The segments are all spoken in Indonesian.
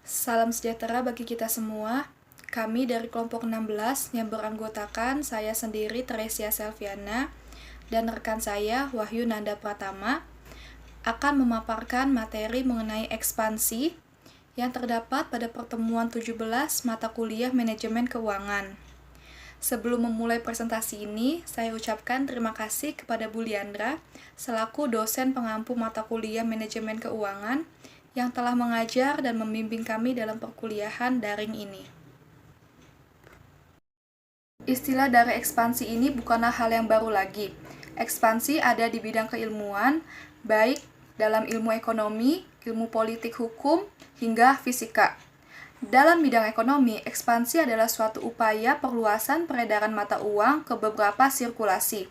Salam sejahtera bagi kita semua. Kami dari kelompok 16 yang beranggotakan saya sendiri Tresia Selviana dan rekan saya Wahyu Nanda Pratama akan memaparkan materi mengenai ekspansi yang terdapat pada pertemuan 17 mata kuliah manajemen keuangan. Sebelum memulai presentasi ini, saya ucapkan terima kasih kepada Bu Liandra selaku dosen pengampu mata kuliah manajemen keuangan yang telah mengajar dan membimbing kami dalam perkuliahan daring ini. Istilah dari ekspansi ini bukanlah hal yang baru lagi. Ekspansi ada di bidang keilmuan, baik dalam ilmu ekonomi, ilmu politik hukum, hingga fisika. Dalam bidang ekonomi, ekspansi adalah suatu upaya perluasan peredaran mata uang ke beberapa sirkulasi.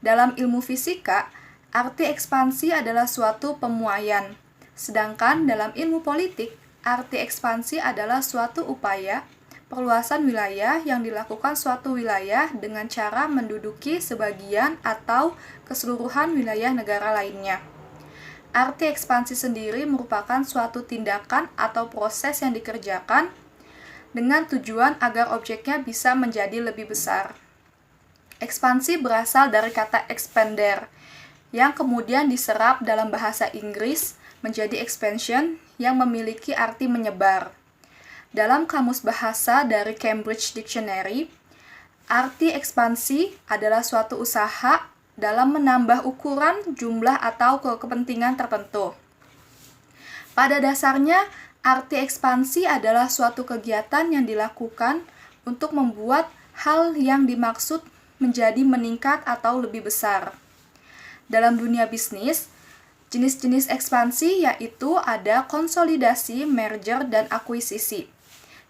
Dalam ilmu fisika, arti ekspansi adalah suatu pemuaian. Sedangkan dalam ilmu politik, arti ekspansi adalah suatu upaya perluasan wilayah yang dilakukan suatu wilayah dengan cara menduduki sebagian atau keseluruhan wilayah negara lainnya. Arti ekspansi sendiri merupakan suatu tindakan atau proses yang dikerjakan dengan tujuan agar objeknya bisa menjadi lebih besar. Ekspansi berasal dari kata expander, yang kemudian diserap dalam bahasa Inggris menjadi expansion yang memiliki arti menyebar. Dalam kamus bahasa dari Cambridge Dictionary, arti ekspansi adalah suatu usaha dalam menambah ukuran, jumlah, atau kepentingan tertentu. Pada dasarnya, arti ekspansi adalah suatu kegiatan yang dilakukan untuk membuat hal yang dimaksud menjadi meningkat atau lebih besar. Dalam dunia bisnis, jenis-jenis ekspansi yaitu ada konsolidasi, merger, dan akuisisi,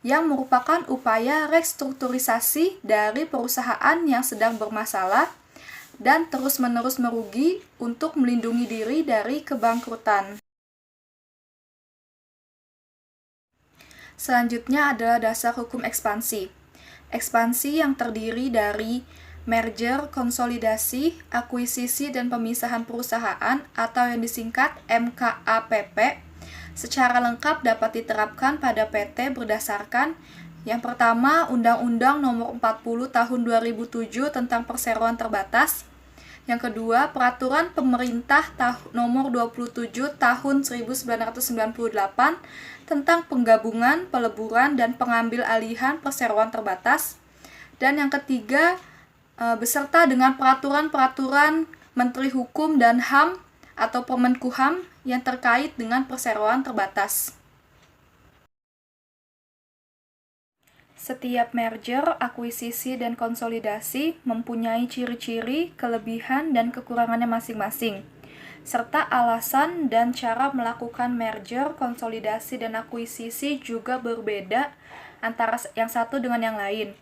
yang merupakan upaya restrukturisasi dari perusahaan yang sedang bermasalah dan terus-menerus merugi untuk melindungi diri dari kebangkrutan. Selanjutnya adalah dasar hukum ekspansi. Ekspansi yang terdiri dari merger, konsolidasi, akuisisi, dan pemisahan perusahaan atau yang disingkat MKAPP secara lengkap dapat diterapkan pada PT berdasarkan yang pertama Undang-Undang Nomor 40 Tahun 2007 tentang Perseroan Terbatas, yang kedua Peraturan Pemerintah Nomor 27 Tahun 1998 tentang penggabungan, peleburan, dan pengambil alihan perseroan terbatas, dan yang ketiga beserta dengan peraturan-peraturan Menteri Hukum dan HAM atau Permenkumham yang terkait dengan perseroan terbatas. Setiap merger, akuisisi, dan konsolidasi mempunyai ciri-ciri, kelebihan, dan kekurangannya masing-masing, serta alasan dan cara melakukan merger, konsolidasi, dan akuisisi juga berbeda antara yang satu dengan yang lain.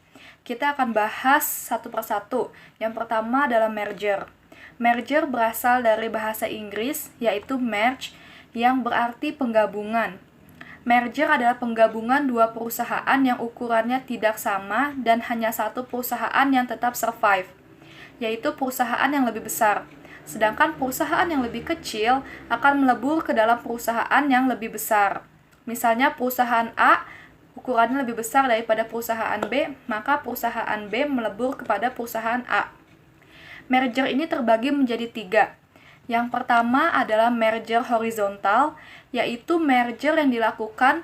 Kita akan bahas satu persatu. Yang pertama adalah merger. Merger berasal dari bahasa Inggris, yaitu merge, yang berarti penggabungan. Merger adalah penggabungan dua perusahaan yang ukurannya tidak sama dan hanya satu perusahaan yang tetap survive, yaitu perusahaan yang lebih besar. Sedangkan perusahaan yang lebih kecil akan melebur ke dalam perusahaan yang lebih besar. Misalnya perusahaan A ukurannya lebih besar daripada perusahaan B, maka perusahaan B melebur kepada perusahaan A. Merger ini terbagi menjadi 3. Yang pertama adalah merger horizontal, yaitu merger yang dilakukan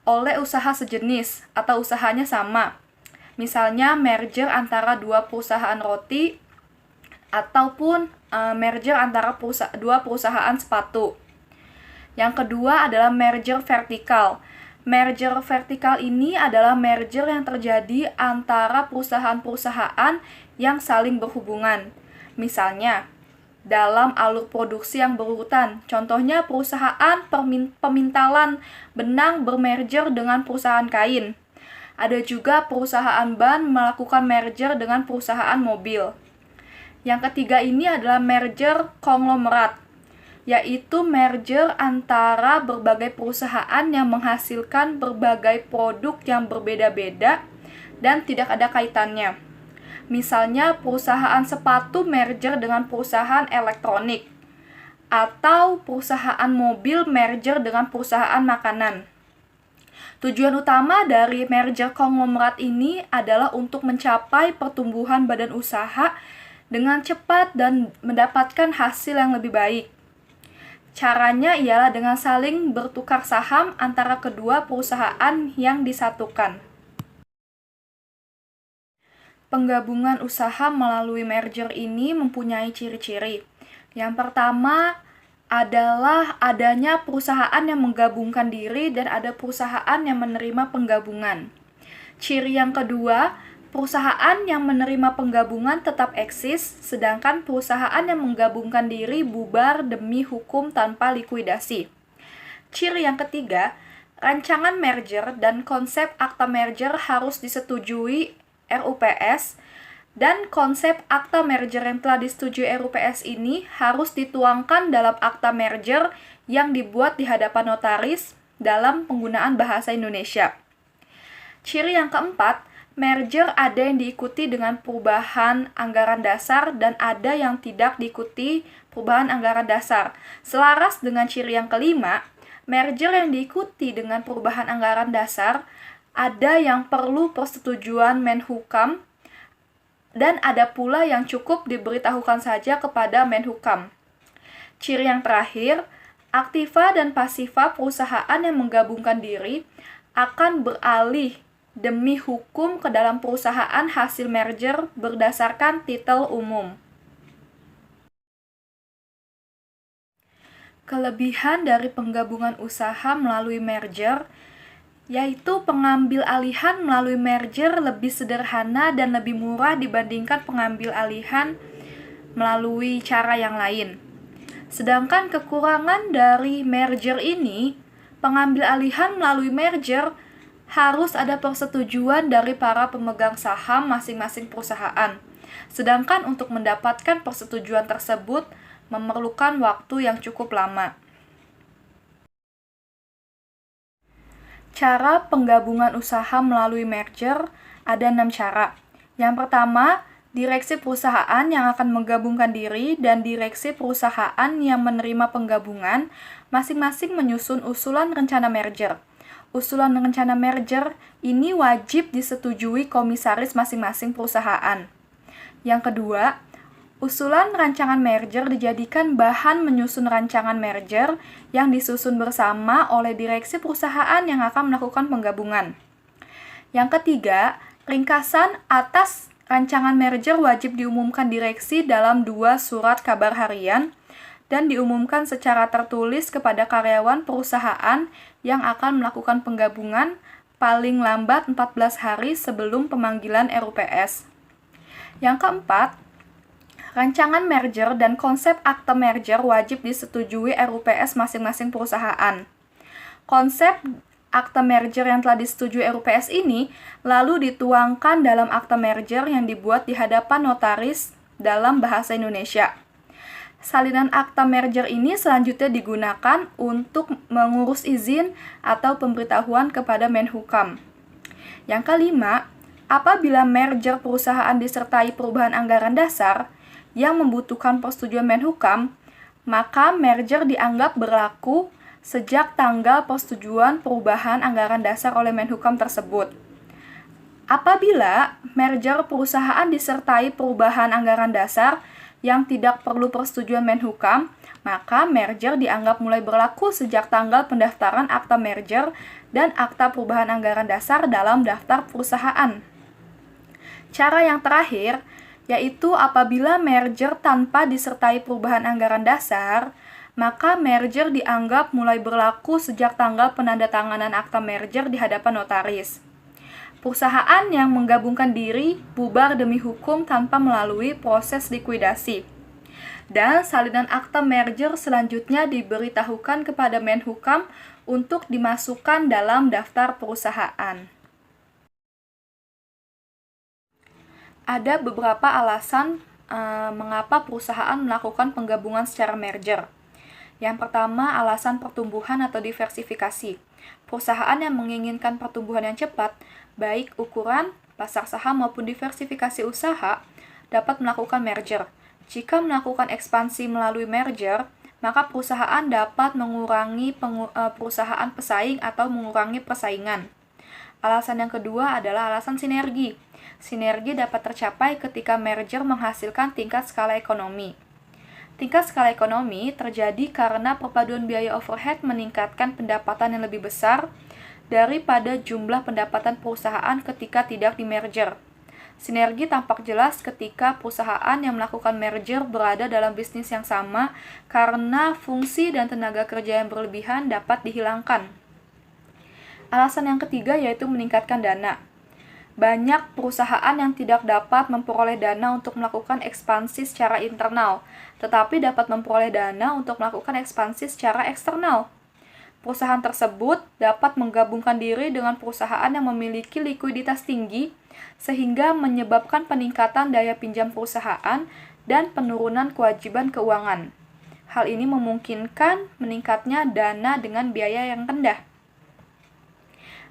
oleh usaha sejenis atau usahanya sama. Misalnya merger antara dua perusahaan roti ataupun merger antara dua perusahaan sepatu. Yang kedua adalah merger vertikal. Merger vertikal ini adalah merger yang terjadi antara perusahaan-perusahaan yang saling berhubungan. Misalnya, dalam alur produksi yang berurutan. Contohnya perusahaan pemintalan benang bermerger dengan perusahaan kain. Ada juga perusahaan ban melakukan merger dengan perusahaan mobil. Yang ketiga ini adalah merger konglomerat, yaitu merger antara berbagai perusahaan yang menghasilkan berbagai produk yang berbeda-beda dan tidak ada kaitannya. Misalnya perusahaan sepatu merger dengan perusahaan elektronik, atau perusahaan mobil merger dengan perusahaan makanan. Tujuan utama dari merger konglomerat ini adalah untuk mencapai pertumbuhan badan usaha dengan cepat dan mendapatkan hasil yang lebih baik. Caranya ialah dengan saling bertukar saham antara kedua perusahaan yang disatukan. Penggabungan usaha melalui merger ini mempunyai ciri-ciri. Yang pertama adalah adanya perusahaan yang menggabungkan diri dan ada perusahaan yang menerima penggabungan. Ciri yang kedua, perusahaan yang menerima penggabungan tetap eksis, sedangkan perusahaan yang menggabungkan diri bubar demi hukum tanpa likuidasi. Ciri yang ketiga, rancangan merger dan konsep akta merger harus disetujui RUPS, dan konsep akta merger yang telah disetujui RUPS ini harus dituangkan dalam akta merger yang dibuat di hadapan notaris dalam penggunaan bahasa Indonesia. Ciri yang keempat, merger ada yang diikuti dengan perubahan anggaran dasar dan ada yang tidak diikuti perubahan anggaran dasar. Selaras dengan ciri yang kelima, merger yang diikuti dengan perubahan anggaran dasar ada yang perlu persetujuan Menhukam dan ada pula yang cukup diberitahukan saja kepada Menhukam. Ciri yang terakhir, aktiva dan pasiva perusahaan yang menggabungkan diri akan beralih demi hukum ke dalam perusahaan hasil merger berdasarkan titel umum. Kelebihan dari penggabungan usaha melalui merger yaitu pengambil alihan melalui merger lebih sederhana dan lebih murah dibandingkan pengambil alihan melalui cara yang lain. Sedangkan kekurangan dari merger ini, pengambil alihan melalui merger harus ada persetujuan dari para pemegang saham masing-masing perusahaan. Sedangkan untuk mendapatkan persetujuan tersebut memerlukan waktu yang cukup lama. Cara penggabungan usaha melalui merger ada 6 cara. Yang pertama, direksi perusahaan yang akan menggabungkan diri dan direksi perusahaan yang menerima penggabungan masing-masing menyusun usulan rencana merger. Usulan rencana merger ini wajib disetujui komisaris masing-masing perusahaan. Yang kedua, usulan rancangan merger dijadikan bahan menyusun rancangan merger yang disusun bersama oleh direksi perusahaan yang akan melakukan penggabungan. Yang ketiga, ringkasan atas rancangan merger wajib diumumkan direksi dalam 2 surat kabar harian dan diumumkan secara tertulis kepada karyawan perusahaan yang akan melakukan penggabungan paling lambat 14 hari sebelum pemanggilan RUPS. Yang keempat, rancangan merger dan konsep akte merger wajib disetujui RUPS masing-masing perusahaan. Konsep akte merger yang telah disetujui RUPS ini lalu dituangkan dalam akte merger yang dibuat di hadapan notaris dalam bahasa Indonesia. Salinan akta merger ini selanjutnya digunakan untuk mengurus izin atau pemberitahuan kepada Menhukam. Yang kelima, apabila merger perusahaan disertai perubahan anggaran dasar yang membutuhkan persetujuan Menhukam, maka merger dianggap berlaku sejak tanggal persetujuan perubahan anggaran dasar oleh Menhukam tersebut. Apabila merger perusahaan disertai perubahan anggaran dasar yang tidak perlu persetujuan Menhukam, maka merger dianggap mulai berlaku sejak tanggal pendaftaran akta merger dan akta perubahan anggaran dasar dalam daftar perusahaan. Cara yang terakhir, yaitu apabila merger tanpa disertai perubahan anggaran dasar, maka merger dianggap mulai berlaku sejak tanggal penandatanganan akta merger di hadapan notaris. Perusahaan yang menggabungkan diri bubar demi hukum tanpa melalui proses likuidasi. Dan salinan akta merger selanjutnya diberitahukan kepada Menhukam untuk dimasukkan dalam daftar perusahaan. Ada beberapa alasan mengapa perusahaan melakukan penggabungan secara merger. Yang pertama, alasan pertumbuhan atau diversifikasi. Perusahaan yang menginginkan pertumbuhan yang cepat, baik ukuran, pasar saham maupun diversifikasi usaha, dapat melakukan merger. Jika melakukan ekspansi melalui merger, maka perusahaan dapat mengurangi perusahaan pesaing atau mengurangi persaingan. Alasan yang kedua adalah alasan sinergi. Sinergi dapat tercapai ketika merger menghasilkan tingkat skala ekonomi. Tingkat skala ekonomi terjadi karena perpaduan biaya overhead meningkatkan pendapatan yang lebih besar daripada jumlah pendapatan perusahaan ketika tidak di-merger. Sinergi tampak jelas ketika perusahaan yang melakukan merger berada dalam bisnis yang sama karena fungsi dan tenaga kerja yang berlebihan dapat dihilangkan. Alasan yang ketiga yaitu meningkatkan dana. Banyak perusahaan yang tidak dapat memperoleh dana untuk melakukan ekspansi secara internal, tetapi dapat memperoleh dana untuk melakukan ekspansi secara eksternal. Perusahaan tersebut dapat menggabungkan diri dengan perusahaan yang memiliki likuiditas tinggi, sehingga menyebabkan peningkatan daya pinjam perusahaan dan penurunan kewajiban keuangan. Hal ini memungkinkan meningkatnya dana dengan biaya yang rendah.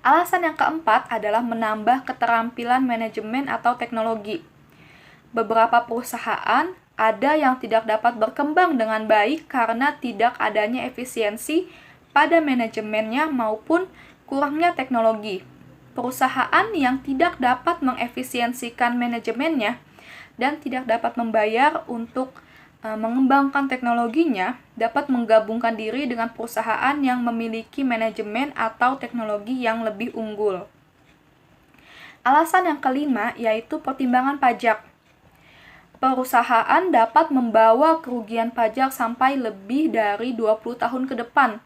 Alasan yang keempat adalah menambah keterampilan manajemen atau teknologi. Beberapa perusahaan ada yang tidak dapat berkembang dengan baik karena tidak adanya efisiensi pada manajemennya maupun kurangnya teknologi. Perusahaan yang tidak dapat mengefisiensikan manajemennya dan tidak dapat membayar untuk mengembangkan teknologinya dapat menggabungkan diri dengan perusahaan yang memiliki manajemen atau teknologi yang lebih unggul. Alasan yang kelima yaitu pertimbangan pajak. Perusahaan dapat membawa kerugian pajak sampai lebih dari 20 tahun ke depan,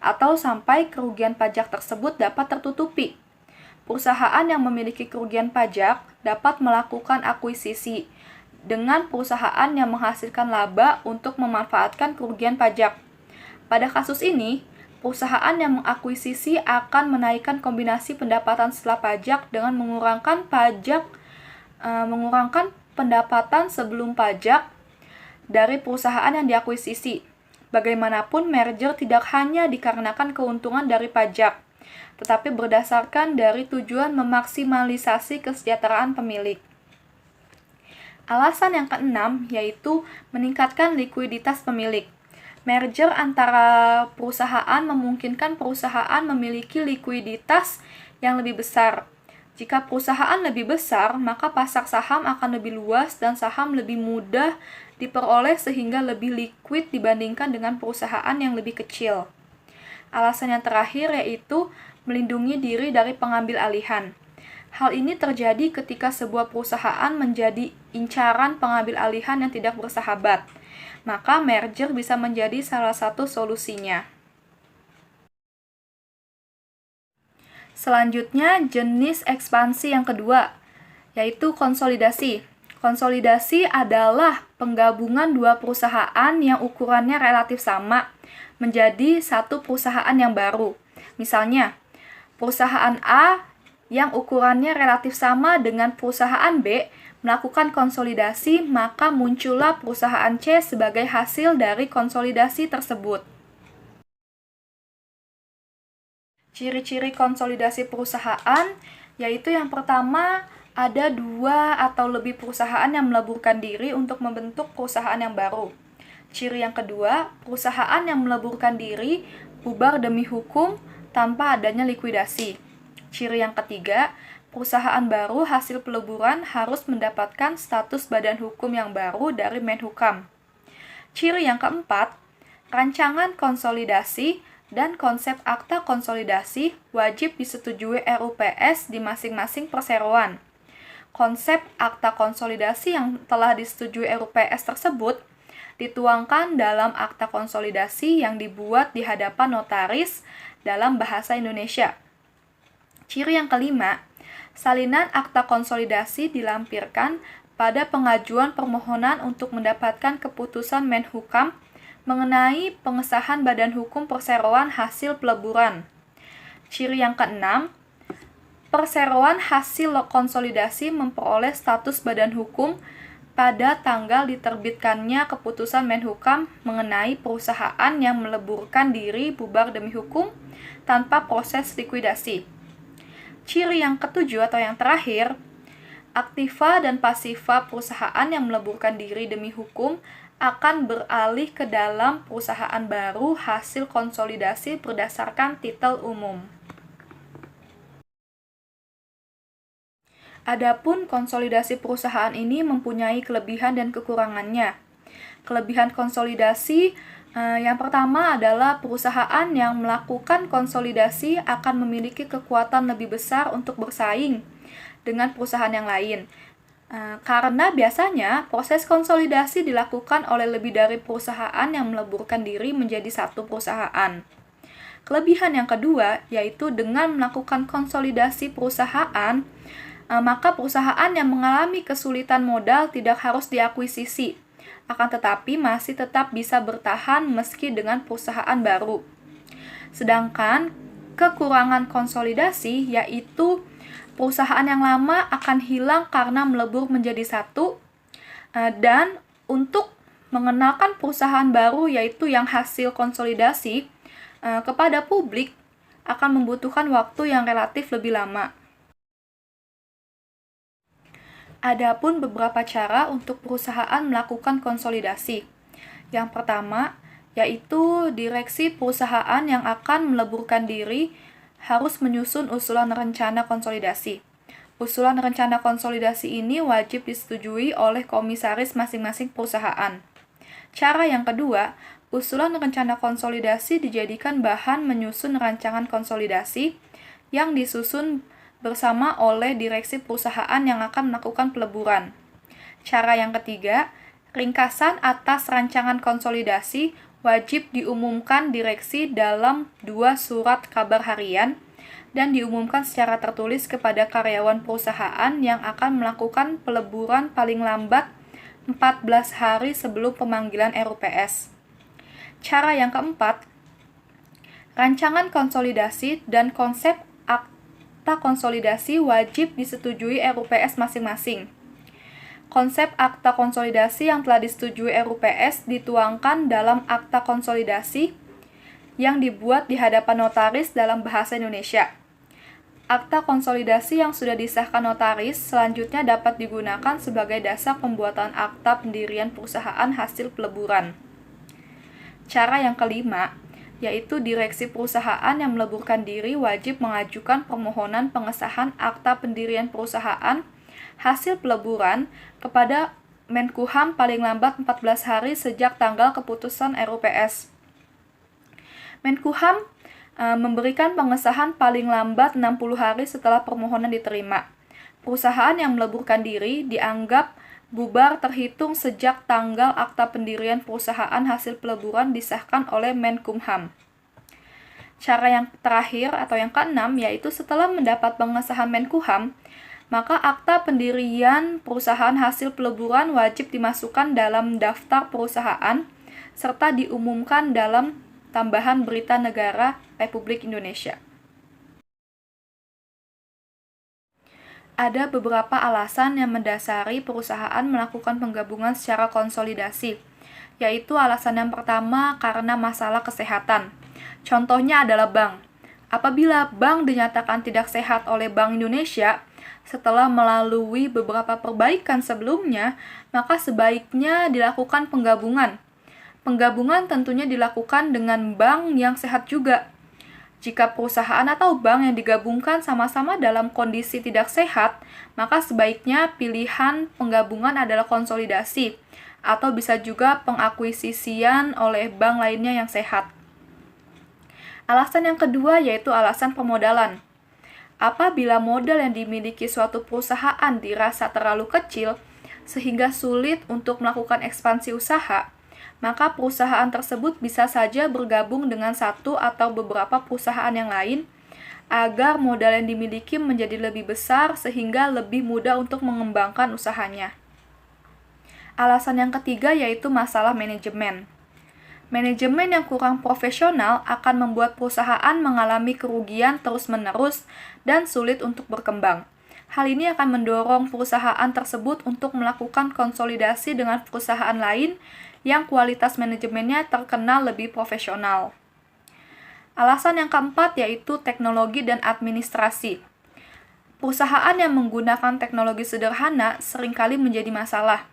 atau sampai kerugian pajak tersebut dapat tertutupi. Perusahaan yang memiliki kerugian pajak dapat melakukan akuisisi dengan perusahaan yang menghasilkan laba untuk memanfaatkan kerugian pajak. Pada kasus ini, perusahaan yang mengakuisisi akan menaikkan kombinasi pendapatan setelah pajak dengan mengurangkan pendapatan sebelum pajak dari perusahaan yang diakuisisi. Bagaimanapun, merger tidak hanya dikarenakan keuntungan dari pajak, tetapi berdasarkan dari tujuan memaksimalisasi kesejahteraan pemilik. Alasan yang keenam yaitu meningkatkan likuiditas pemilik. Merger antara perusahaan memungkinkan perusahaan memiliki likuiditas yang lebih besar. Jika perusahaan lebih besar, maka pasar saham akan lebih luas dan saham lebih mudah diperoleh sehingga lebih liquid dibandingkan dengan perusahaan yang lebih kecil. Alasan yang terakhir yaitu melindungi diri dari pengambil alihan. Hal ini terjadi ketika sebuah perusahaan menjadi incaran pengambil alihan yang tidak bersahabat. Maka merger bisa menjadi salah satu solusinya. Selanjutnya, jenis ekspansi yang kedua, yaitu konsolidasi. Konsolidasi adalah penggabungan dua perusahaan yang ukurannya relatif sama menjadi satu perusahaan yang baru. Misalnya, perusahaan A yang ukurannya relatif sama dengan perusahaan B melakukan konsolidasi, maka muncullah perusahaan C sebagai hasil dari konsolidasi tersebut. Ciri-ciri konsolidasi perusahaan yaitu yang pertama, ada dua atau lebih perusahaan yang meleburkan diri untuk membentuk perusahaan yang baru. Ciri yang kedua, perusahaan yang meleburkan diri bubar demi hukum tanpa adanya likuidasi. Ciri yang ketiga, perusahaan baru hasil peleburan harus mendapatkan status badan hukum yang baru dari Menhukam. Ciri yang keempat, rancangan konsolidasi dan konsep akta konsolidasi wajib disetujui RUPS di masing-masing perseroan. Konsep akta konsolidasi yang telah disetujui RUPS tersebut dituangkan dalam akta konsolidasi yang dibuat di hadapan notaris dalam bahasa Indonesia. Ciri yang kelima, salinan akta konsolidasi dilampirkan pada pengajuan permohonan untuk mendapatkan keputusan Menhukam mengenai pengesahan badan hukum perseroan hasil peleburan. Ciri yang keenam, perseroan hasil konsolidasi memperoleh status badan hukum pada tanggal diterbitkannya keputusan Menhukam mengenai perusahaan yang meleburkan diri bubar demi hukum tanpa proses likuidasi. Ciri yang ketujuh atau yang terakhir, aktiva dan pasiva perusahaan yang meleburkan diri demi hukum akan beralih ke dalam perusahaan baru hasil konsolidasi berdasarkan titel umum. Adapun konsolidasi perusahaan ini mempunyai kelebihan dan kekurangannya. Kelebihan konsolidasi yang pertama adalah perusahaan yang melakukan konsolidasi akan memiliki kekuatan lebih besar untuk bersaing dengan perusahaan yang lain. Karena biasanya proses konsolidasi dilakukan oleh lebih dari perusahaan yang meleburkan diri menjadi satu perusahaan. Kelebihan yang kedua yaitu dengan melakukan konsolidasi perusahaan, maka perusahaan yang mengalami kesulitan modal tidak harus diakuisisi, akan tetapi masih tetap bisa bertahan meski dengan perusahaan baru. Sedangkan kekurangan konsolidasi yaitu perusahaan yang lama akan hilang karena melebur menjadi satu, dan untuk mengenalkan perusahaan baru yaitu yang hasil konsolidasi kepada publik akan membutuhkan waktu yang relatif lebih lama. Adapun beberapa cara untuk perusahaan melakukan konsolidasi. Yang pertama, yaitu direksi perusahaan yang akan meleburkan diri harus menyusun usulan rencana konsolidasi. Usulan rencana konsolidasi ini wajib disetujui oleh komisaris masing-masing perusahaan. Cara yang kedua, usulan rencana konsolidasi dijadikan bahan menyusun rancangan konsolidasi yang disusun bersama oleh direksi perusahaan yang akan melakukan peleburan. Cara yang ketiga, ringkasan atas rancangan konsolidasi wajib diumumkan direksi dalam 2 surat kabar harian dan diumumkan secara tertulis kepada karyawan perusahaan yang akan melakukan peleburan paling lambat 14 hari sebelum pemanggilan RUPS. Cara yang keempat, rancangan konsolidasi dan konsep akta konsolidasi wajib disetujui RUPS masing-masing. Konsep akta konsolidasi yang telah disetujui RUPS dituangkan dalam akta konsolidasi yang dibuat di hadapan notaris dalam bahasa Indonesia. Akta konsolidasi yang sudah disahkan notaris selanjutnya dapat digunakan sebagai dasar pembuatan akta pendirian perusahaan hasil peleburan. Cara yang kelima, yaitu direksi perusahaan yang meleburkan diri wajib mengajukan permohonan pengesahan akta pendirian perusahaan hasil peleburan kepada Menkumham paling lambat 14 hari sejak tanggal keputusan RUPS. Menkumham memberikan pengesahan paling lambat 60 hari setelah permohonan diterima. Perusahaan yang meleburkan diri dianggap bubar terhitung sejak tanggal akta pendirian perusahaan hasil peleburan disahkan oleh Menkumham. Cara yang terakhir atau yang keenam yaitu setelah mendapat pengesahan Menkumham, maka akta pendirian perusahaan hasil peleburan wajib dimasukkan dalam daftar perusahaan serta diumumkan dalam tambahan berita negara Republik Indonesia. Ada beberapa alasan yang mendasari perusahaan melakukan penggabungan secara konsolidasi, yaitu alasan yang pertama karena masalah kesehatan. Contohnya adalah bank. Apabila bank dinyatakan tidak sehat oleh Bank Indonesia, setelah melalui beberapa perbaikan sebelumnya, maka sebaiknya dilakukan penggabungan. Penggabungan tentunya dilakukan dengan bank yang sehat juga. Jika perusahaan atau bank yang digabungkan sama-sama dalam kondisi tidak sehat, maka sebaiknya pilihan penggabungan adalah konsolidasi, atau bisa juga pengakuisisian oleh bank lainnya yang sehat. Alasan yang kedua yaitu alasan pemodalan. Apabila modal yang dimiliki suatu perusahaan dirasa terlalu kecil, sehingga sulit untuk melakukan ekspansi usaha, maka perusahaan tersebut bisa saja bergabung dengan satu atau beberapa perusahaan yang lain agar modal yang dimiliki menjadi lebih besar sehingga lebih mudah untuk mengembangkan usahanya. Alasan yang ketiga yaitu masalah manajemen. Manajemen yang kurang profesional akan membuat perusahaan mengalami kerugian terus-menerus dan sulit untuk berkembang. Hal ini akan mendorong perusahaan tersebut untuk melakukan konsolidasi dengan perusahaan lain yang kualitas manajemennya terkenal lebih profesional. Alasan yang keempat yaitu teknologi dan administrasi. Perusahaan yang menggunakan teknologi sederhana seringkali menjadi masalah.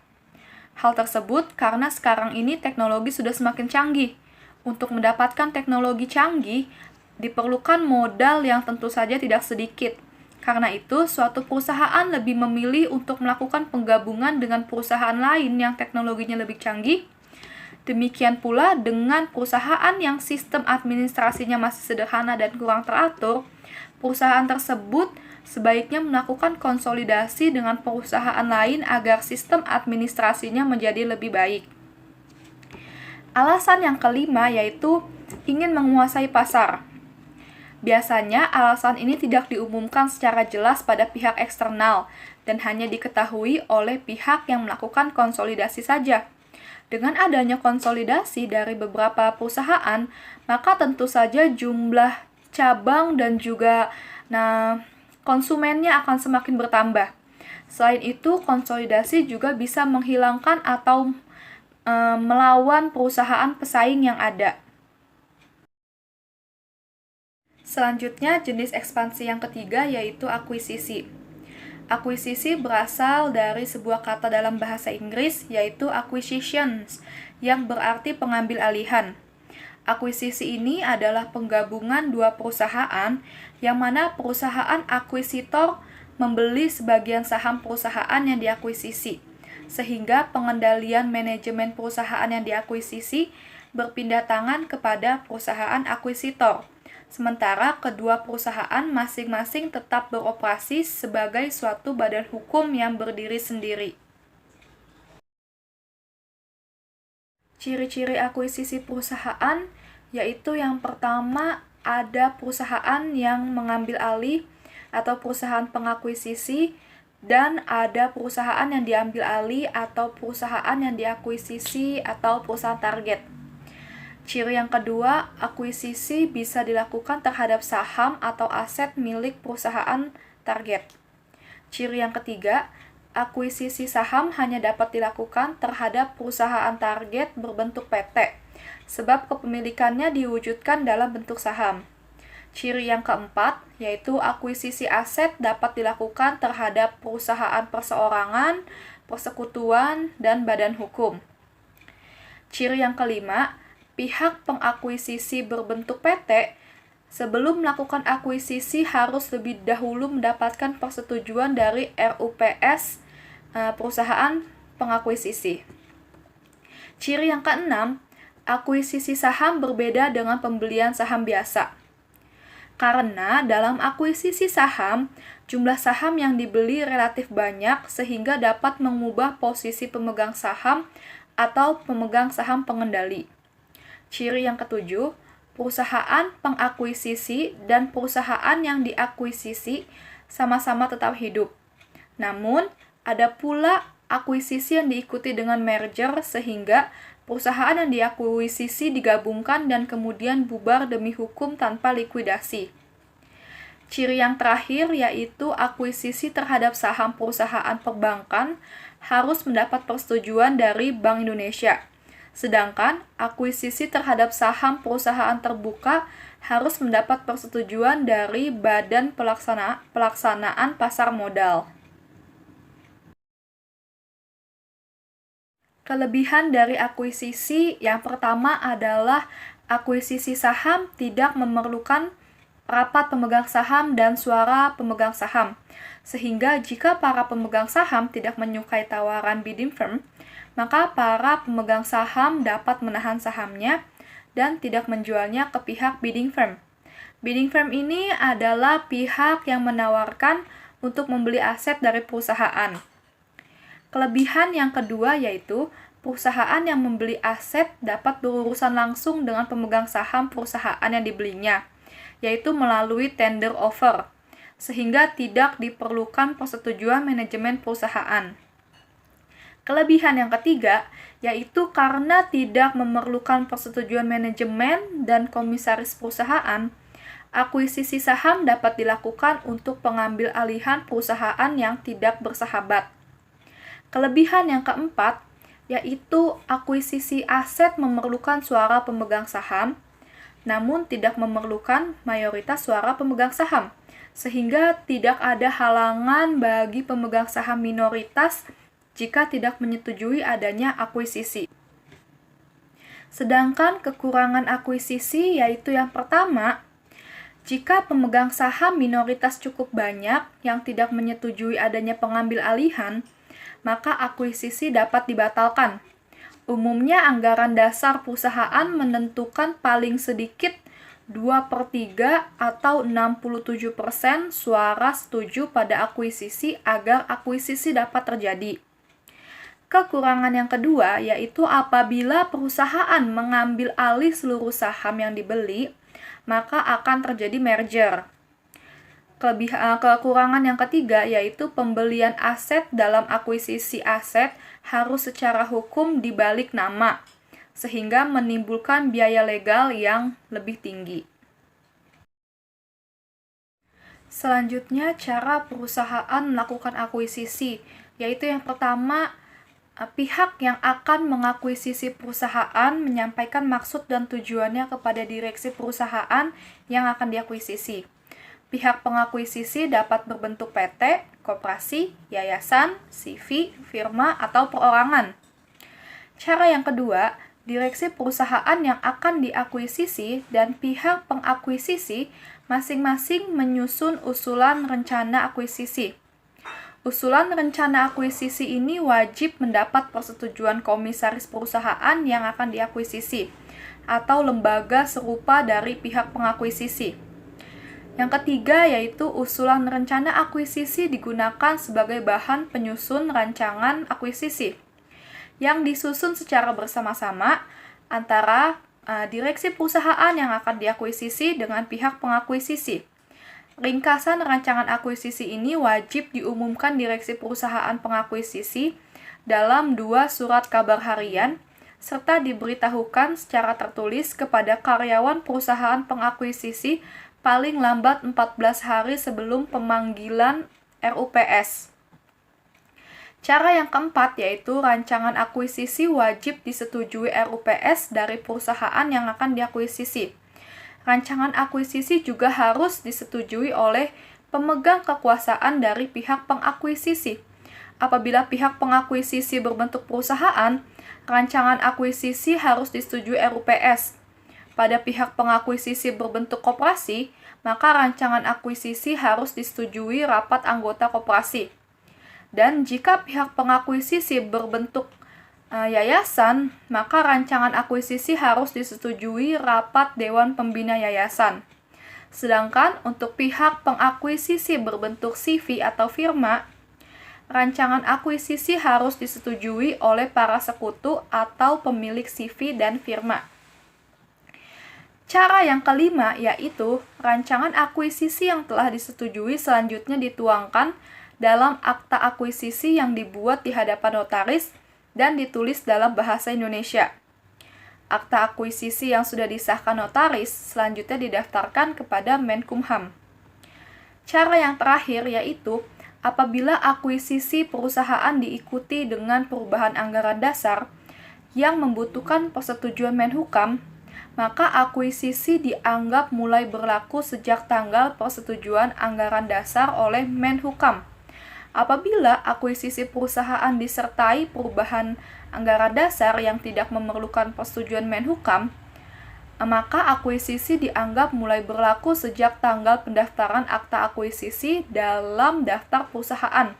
Hal tersebut karena sekarang ini teknologi sudah semakin canggih. Untuk mendapatkan teknologi canggih, diperlukan modal yang tentu saja tidak sedikit. Karena itu, suatu perusahaan lebih memilih untuk melakukan penggabungan dengan perusahaan lain yang teknologinya lebih canggih. Demikian pula dengan perusahaan yang sistem administrasinya masih sederhana dan kurang teratur, perusahaan tersebut sebaiknya melakukan konsolidasi dengan perusahaan lain agar sistem administrasinya menjadi lebih baik. Alasan yang kelima yaitu ingin menguasai pasar. Biasanya, alasan ini tidak diumumkan secara jelas pada pihak eksternal dan hanya diketahui oleh pihak yang melakukan konsolidasi saja. Dengan adanya konsolidasi dari beberapa perusahaan, maka tentu saja jumlah cabang dan juga konsumennya akan semakin bertambah. Selain itu, konsolidasi juga bisa menghilangkan atau melawan perusahaan pesaing yang ada. Selanjutnya, jenis ekspansi yang ketiga yaitu akuisisi. Akuisisi berasal dari sebuah kata dalam bahasa Inggris yaitu acquisitions, yang berarti pengambil alihan. Akuisisi ini adalah penggabungan dua perusahaan, yang mana perusahaan akuisitor membeli sebagian saham perusahaan yang diakuisisi, sehingga pengendalian manajemen perusahaan yang diakuisisi berpindah tangan kepada perusahaan akuisitor. Sementara kedua perusahaan masing-masing tetap beroperasi sebagai suatu badan hukum yang berdiri sendiri. Ciri-ciri akuisisi perusahaan yaitu yang pertama ada perusahaan yang mengambil alih atau perusahaan pengakuisisi, dan ada perusahaan yang diambil alih atau perusahaan yang diakuisisi atau perusahaan target. Ciri yang kedua, akuisisi bisa dilakukan terhadap saham atau aset milik perusahaan target. Ciri yang ketiga, akuisisi saham hanya dapat dilakukan terhadap perusahaan target berbentuk PT, sebab kepemilikannya diwujudkan dalam bentuk saham. Ciri yang keempat, yaitu akuisisi aset dapat dilakukan terhadap perusahaan perseorangan, persekutuan, dan badan hukum. Ciri yang kelima, pihak pengakuisisi berbentuk PT sebelum melakukan akuisisi harus lebih dahulu mendapatkan persetujuan dari RUPS perusahaan pengakuisisi. Ciri yang keenam, akuisisi saham berbeda dengan pembelian saham biasa. Karena dalam akuisisi saham, jumlah saham yang dibeli relatif banyak sehingga dapat mengubah posisi pemegang saham atau pemegang saham pengendali. Ciri yang ketujuh, perusahaan pengakuisisi dan perusahaan yang diakuisisi sama-sama tetap hidup. Namun, ada pula akuisisi yang diikuti dengan merger sehingga perusahaan yang diakuisisi digabungkan dan kemudian bubar demi hukum tanpa likuidasi. Ciri yang terakhir yaitu akuisisi terhadap saham perusahaan perbankan harus mendapat persetujuan dari Bank Indonesia. Sedangkan akuisisi terhadap saham perusahaan terbuka harus mendapat persetujuan dari Badan Pelaksanaan Pasar Modal. Kelebihan dari akuisisi yang pertama adalah akuisisi saham tidak memerlukan rapat pemegang saham dan suara pemegang saham. Sehingga jika para pemegang saham tidak menyukai tawaran bidding firm, maka para pemegang saham dapat menahan sahamnya dan tidak menjualnya ke pihak bidding firm. Bidding firm ini adalah pihak yang menawarkan untuk membeli aset dari perusahaan. Kelebihan yang kedua yaitu perusahaan yang membeli aset dapat berurusan langsung dengan pemegang saham perusahaan yang dibelinya, yaitu melalui tender offer, sehingga tidak diperlukan persetujuan manajemen perusahaan. Kelebihan yang ketiga, yaitu karena tidak memerlukan persetujuan manajemen dan komisaris perusahaan, akuisisi saham dapat dilakukan untuk pengambil alihan perusahaan yang tidak bersahabat. Kelebihan yang keempat, yaitu akuisisi aset memerlukan suara pemegang saham, namun tidak memerlukan mayoritas suara pemegang saham, sehingga tidak ada halangan bagi pemegang saham minoritas jika tidak menyetujui adanya akuisisi. Sedangkan kekurangan akuisisi yaitu yang pertama, jika pemegang saham minoritas cukup banyak yang tidak menyetujui adanya pengambil alihan, maka akuisisi dapat dibatalkan. Umumnya anggaran dasar perusahaan menentukan paling sedikit 2/3 atau 67% suara setuju pada akuisisi agar akuisisi dapat terjadi. Kekurangan yang kedua yaitu apabila perusahaan mengambil alih seluruh saham yang dibeli, maka akan terjadi merger. Kekurangan yang ketiga yaitu pembelian aset dalam akuisisi aset harus secara hukum dibalik nama, sehingga menimbulkan biaya legal yang lebih tinggi. Selanjutnya, cara perusahaan melakukan akuisisi, yaitu yang pertama, pihak yang akan mengakuisisi perusahaan menyampaikan maksud dan tujuannya kepada direksi perusahaan yang akan diakuisisi. Pihak pengakuisisi dapat berbentuk PT, koperasi, yayasan, CV, firma, atau perorangan. Cara yang kedua, direksi perusahaan yang akan diakuisisi dan pihak pengakuisisi masing-masing menyusun usulan rencana akuisisi. Usulan rencana akuisisi ini wajib mendapat persetujuan komisaris perusahaan yang akan diakuisisi atau lembaga serupa dari pihak pengakuisisi. Yang ketiga yaitu usulan rencana akuisisi digunakan sebagai bahan penyusun rancangan akuisisi yang disusun secara bersama-sama antara direksi perusahaan yang akan diakuisisi dengan pihak pengakuisisi. Ringkasan rancangan akuisisi ini wajib diumumkan direksi perusahaan pengakuisisi dalam 2 surat kabar harian, serta diberitahukan secara tertulis kepada karyawan perusahaan pengakuisisi paling lambat 14 hari sebelum pemanggilan RUPS. Cara yang keempat yaitu rancangan akuisisi wajib disetujui RUPS dari perusahaan yang akan diakuisisi. Rancangan akuisisi juga harus disetujui oleh pemegang kekuasaan dari pihak pengakuisisi. Apabila pihak pengakuisisi berbentuk perusahaan, rancangan akuisisi harus disetujui RUPS. Pada pihak pengakuisisi berbentuk koperasi, maka rancangan akuisisi harus disetujui rapat anggota koperasi. Dan jika pihak pengakuisisi berbentuk yayasan, maka rancangan akuisisi harus disetujui rapat Dewan Pembina Yayasan. Sedangkan untuk pihak pengakuisisi berbentuk CV atau firma, rancangan akuisisi harus disetujui oleh para sekutu atau pemilik CV dan firma. Cara yang kelima yaitu rancangan akuisisi yang telah disetujui selanjutnya dituangkan dalam akta akuisisi yang dibuat di hadapan notaris dan ditulis dalam bahasa Indonesia. Akta akuisisi yang sudah disahkan notaris selanjutnya didaftarkan kepada Menkumham. Cara yang terakhir yaitu apabila akuisisi perusahaan diikuti dengan perubahan anggaran dasar yang membutuhkan persetujuan Menhukam, maka akuisisi dianggap mulai berlaku sejak tanggal persetujuan anggaran dasar oleh Menhukam. Apabila akuisisi perusahaan disertai perubahan anggaran dasar yang tidak memerlukan persetujuan Menhukam, maka akuisisi dianggap mulai berlaku sejak tanggal pendaftaran akta akuisisi dalam daftar perusahaan.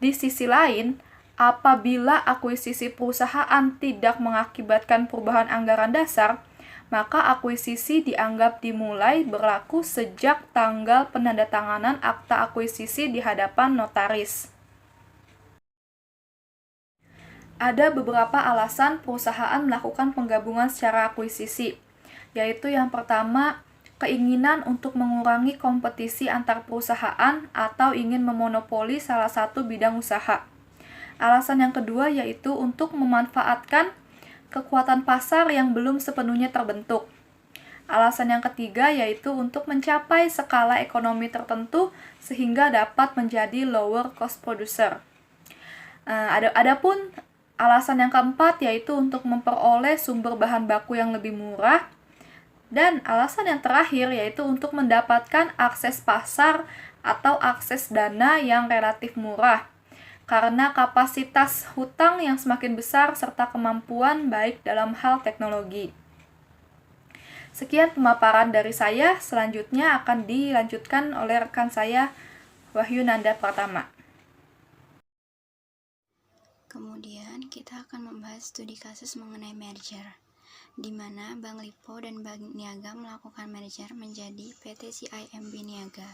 Di sisi lain, apabila akuisisi perusahaan tidak mengakibatkan perubahan anggaran dasar, maka akuisisi dianggap dimulai berlaku sejak tanggal penandatanganan akta akuisisi di hadapan notaris. Ada beberapa alasan perusahaan melakukan penggabungan secara akuisisi, yaitu yang pertama, keinginan untuk mengurangi kompetisi antar perusahaan atau ingin memonopoli salah satu bidang usaha. Alasan yang kedua yaitu untuk memanfaatkan kekuatan pasar yang belum sepenuhnya terbentuk. Alasan yang ketiga yaitu untuk mencapai skala ekonomi tertentu sehingga dapat menjadi lower cost producer. Adapun alasan yang keempat yaitu untuk memperoleh sumber bahan baku yang lebih murah. Dan alasan yang terakhir yaitu untuk mendapatkan akses pasar atau akses dana yang relatif murah. karena kapasitas hutang yang semakin besar serta kemampuan baik dalam hal teknologi. Sekian pemaparan dari saya, selanjutnya akan dilanjutkan oleh rekan saya, Wahyu Nanda Pratama. Kemudian kita akan membahas studi kasus mengenai merger, di mana Bank Lipo dan Bank Niaga melakukan merger menjadi PT CIMB Niaga.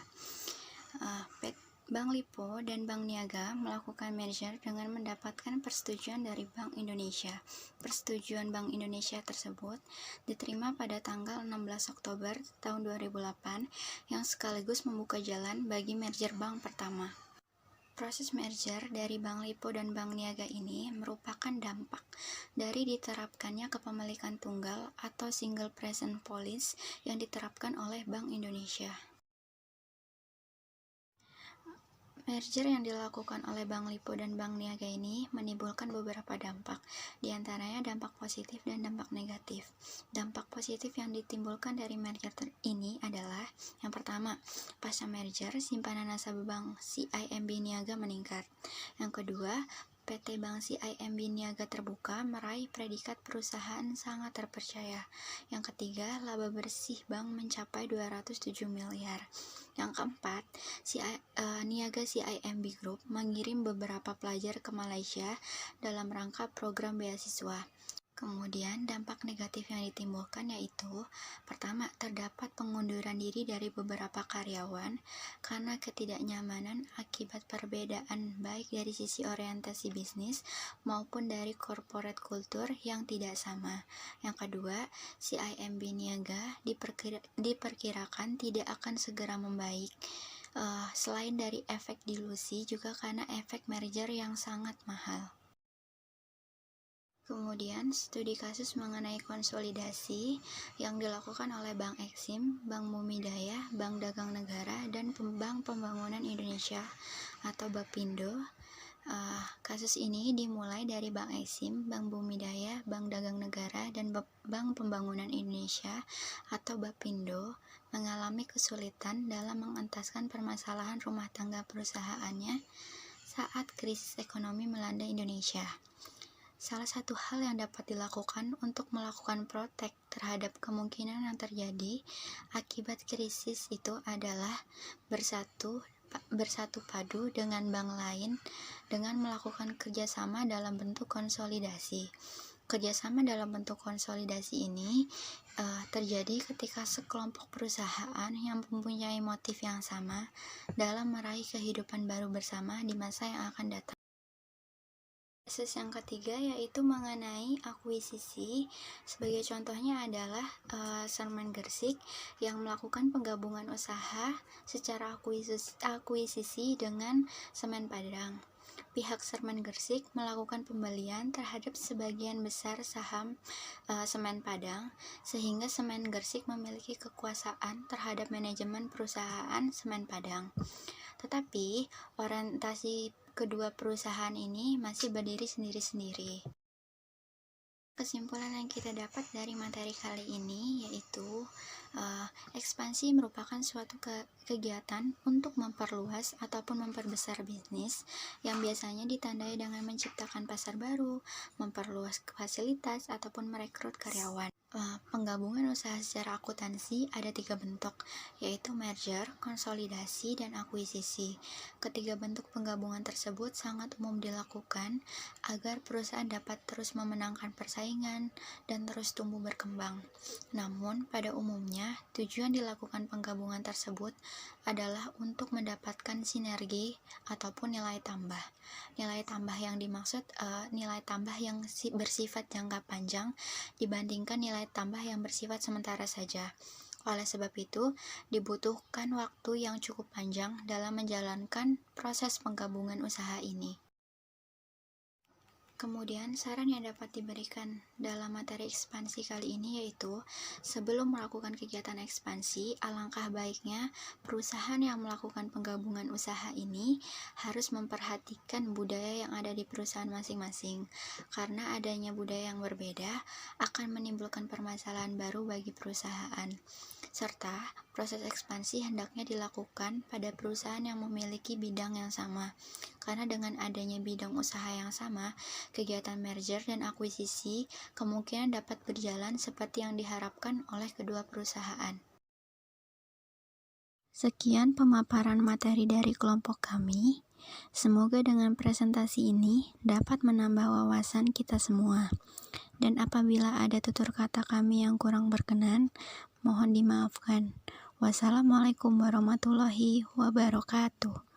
Bank Lipo dan Bank Niaga melakukan merger dengan mendapatkan persetujuan dari Bank Indonesia. Persetujuan Bank Indonesia tersebut diterima pada tanggal 16 Oktober tahun 2008 yang sekaligus membuka jalan bagi merger bank pertama. Proses merger dari Bank Lipo dan Bank Niaga ini merupakan dampak dari diterapkannya kepemilikan tunggal atau single present policy yang diterapkan oleh Bank Indonesia. Merger yang dilakukan oleh Bank Lipo dan Bank Niaga ini menimbulkan beberapa dampak, diantaranya dampak positif dan dampak negatif. Dampak positif yang ditimbulkan dari merger ini adalah, yang pertama, pasca merger, simpanan nasabah Bank CIMB Niaga meningkat. Yang kedua, PT Bank CIMB Niaga Terbuka meraih predikat perusahaan sangat terpercaya. Yang ketiga, laba bersih bank mencapai 207 miliar. Yang keempat, Niaga CIMB Group mengirim beberapa pelajar ke Malaysia dalam rangka program beasiswa. Kemudian dampak negatif yang ditimbulkan yaitu, pertama, terdapat pengunduran diri dari beberapa karyawan karena ketidaknyamanan akibat perbedaan baik dari sisi orientasi bisnis maupun dari corporate culture yang tidak sama. Yang kedua, CIMB Niaga diperkirakan tidak akan segera membaik. Selain dari efek dilusi, juga karena efek merger yang sangat mahal. Kemudian, studi kasus mengenai konsolidasi yang dilakukan oleh Bank Eksim, Bank Bumidaya, Bank Dagang Negara, dan Bank Pembangunan Indonesia atau Bapindo. Kasus ini dimulai dari Bank Eksim, Bank Bumidaya, Bank Dagang Negara, dan Bank Pembangunan Indonesia atau Bapindo mengalami kesulitan dalam mengentaskan permasalahan rumah tangga perusahaannya saat krisis ekonomi melanda Indonesia. Salah satu hal yang dapat dilakukan untuk melakukan protek terhadap kemungkinan yang terjadi akibat krisis itu adalah bersatu padu dengan bank lain dengan melakukan kerjasama dalam bentuk konsolidasi. Kerjasama dalam bentuk konsolidasi ini terjadi ketika sekelompok perusahaan yang mempunyai motif yang sama dalam meraih kehidupan baru bersama di masa yang akan datang. Kasus yang ketiga yaitu mengenai akuisisi. Sebagai contohnya adalah Semen Gresik yang melakukan penggabungan usaha secara akuisisi dengan Semen Padang. Pihak Semen Gresik melakukan pembelian terhadap sebagian besar saham Semen Padang, sehingga Semen Gresik memiliki kekuasaan terhadap manajemen perusahaan Semen Padang. Tetapi orientasi kedua perusahaan ini masih berdiri sendiri-sendiri. Kesimpulan yang kita dapat dari materi kali ini yaitu ekspansi merupakan suatu kegiatan untuk memperluas ataupun memperbesar bisnis yang biasanya ditandai dengan menciptakan pasar baru, memperluas fasilitas, ataupun merekrut karyawan. Penggabungan usaha secara akuntansi ada 3 bentuk, yaitu merger, konsolidasi, dan akuisisi. Ketiga bentuk penggabungan tersebut sangat umum dilakukan agar perusahaan dapat terus memenangkan persaingan dan terus tumbuh berkembang. Namun, pada umumnya, tujuan dilakukan penggabungan tersebut adalah untuk mendapatkan sinergi ataupun nilai tambah. Nilai tambah yang dimaksud nilai tambah yang bersifat jangka panjang dibandingkan nilai tambah yang bersifat sementara saja. Oleh sebab itu, dibutuhkan waktu yang cukup panjang dalam menjalankan proses penggabungan usaha ini. Kemudian, saran yang dapat diberikan dalam materi ekspansi kali ini yaitu, sebelum melakukan kegiatan ekspansi, alangkah baiknya perusahaan yang melakukan penggabungan usaha ini harus memperhatikan budaya yang ada di perusahaan masing-masing, karena adanya budaya yang berbeda akan menimbulkan permasalahan baru bagi perusahaan. Serta, proses ekspansi hendaknya dilakukan pada perusahaan yang memiliki bidang yang sama, karena dengan adanya bidang usaha yang sama, kegiatan merger dan akuisisi kemungkinan dapat berjalan seperti yang diharapkan oleh kedua perusahaan. Sekian pemaparan materi dari kelompok kami. Semoga dengan presentasi ini dapat menambah wawasan kita semua. Dan apabila ada tutur kata kami yang kurang berkenan, mohon dimaafkan. Wassalamualaikum warahmatullahi wabarakatuh.